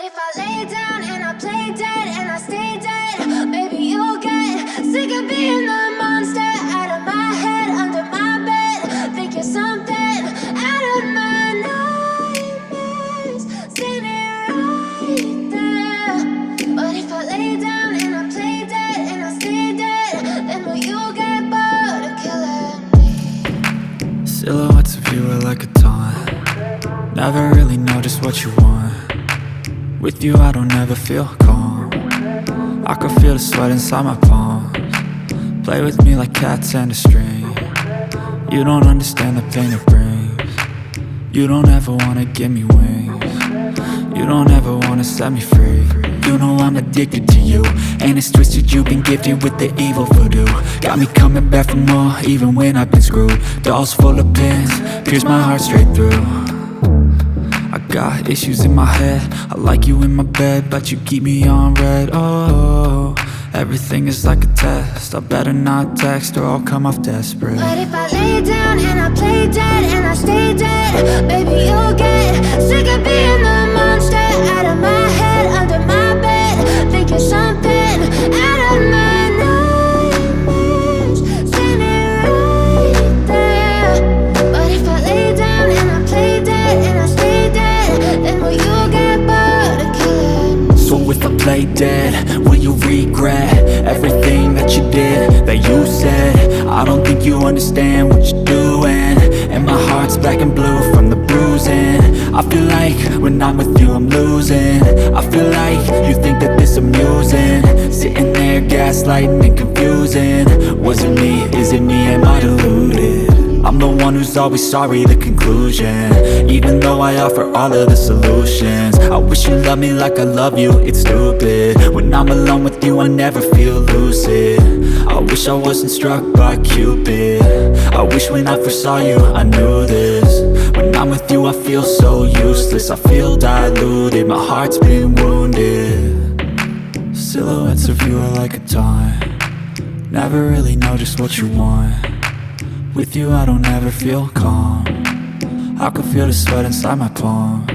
if I lay down and I play dead and I stay dead, maybe you'll get sick of being the monster out of my head, under my bed. Think you're something out of my nightmares, standing right there. But if I lay down and I play dead and I stay dead, then will you get bored of killing me? Silhouettes of you are like a taunt. Never really know just what you want. With you I don't ever feel calm. I can feel the sweat inside my palms. Play with me like cats and a string. You don't understand the pain it brings. You don't ever wanna give me wings. You don't ever wanna set me free. You know I'm addicted to you, and it's twisted, you've been gifted with the evil voodoo. Got me coming back for more, even when I've been screwed. Dolls full of pins, pierce my heart straight through. I got issues in my head, I like you in my bed, but you keep me on red. Oh, everything is like a test. I better not text or I'll come off desperate. But if I lay down and I play dead and I stay dead, baby you'll get sick of being the monster out of my head, under my bed. Think you're something out of my nightmares, standing right there. But if I lay down and I play dead and I stay dead, then will you get bored of killing me? So if I play dead, will you regret everything that you did, that you said? I don't think you understand what you're doing, and my heart's black and blue from the bruising. I feel like when I'm with you I'm losing. I feel like you think that this amusing, sitting there gaslighting and confusing. Was it me? Is it me? Am I deluded? I'm the one who's always sorry, the conclusion, even though I offer all of the solutions. I wish you loved me like I love you, it's stupid. When I'm alone with you I never feel lucid. I wish I wasn't struck by Cupid. I wish when I first saw you I knew this. When I'm with you I feel so useless, I feel diluted, my heart's been wounded. Silhouettes of you are like a taunt. Never really know just what you want. With you I don't ever feel calm. I can feel the sweat inside my palms.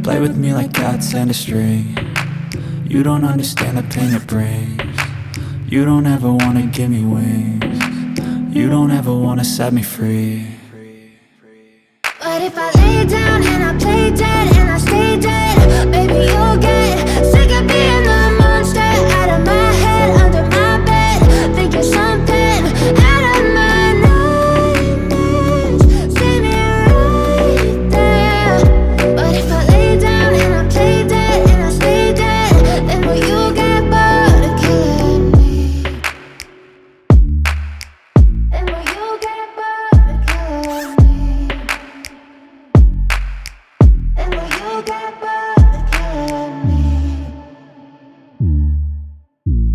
Play with me like cats and a string. You don't understand the pain it brings. You don't ever wanna give me wings. You don't ever wanna set me free. But if I lay down and I play dead and I stay dead, baby you'll get sick of being the monster out of my head, under my bed. Think you're something out of my nightmares, standing right there. But if I lay down and I play dead and I stay dead, then will you get bored of killing me? Then will you get bored of killing me? Then will you get bored of killing me?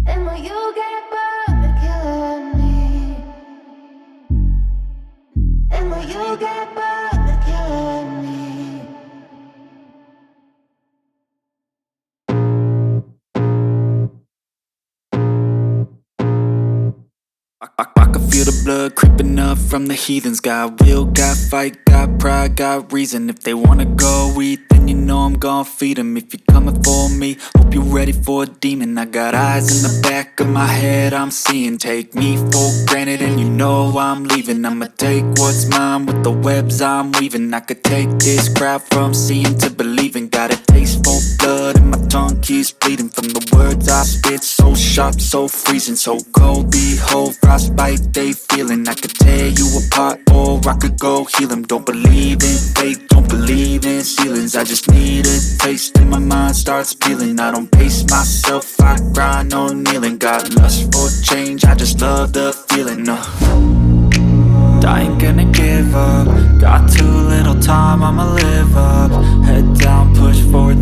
Then will you get bored of killing me? Then will you get bored of killing me? I can feel the blood creeping up from the heathens. Got will, got fight, got pride, got reason. If they wanna go eat, then you know I'm gon' feed them. If you're coming for me, hope you're ready for a demon. I got eyes in the back of my head, I'm seeing. Take me for granted and you know I'm leaving. I'ma take what's mine with the webs I'm weaving. I could take this crowd from seeing to believing. Got a taste for blood and my tongue keeps bleeding from the words I spit. So sharp, so freezing, so cold. Behold, frostbite they feeling. I could tear you apart or I could go heal them. Don't believe in fate, don't believe in ceilings. I just need a taste and my mind starts peeling. I don't pace myself, I grind on kneeling. Got lust for change, I just love the feeling. I ain't gonna give up. Got too little time, I'ma live up. Head down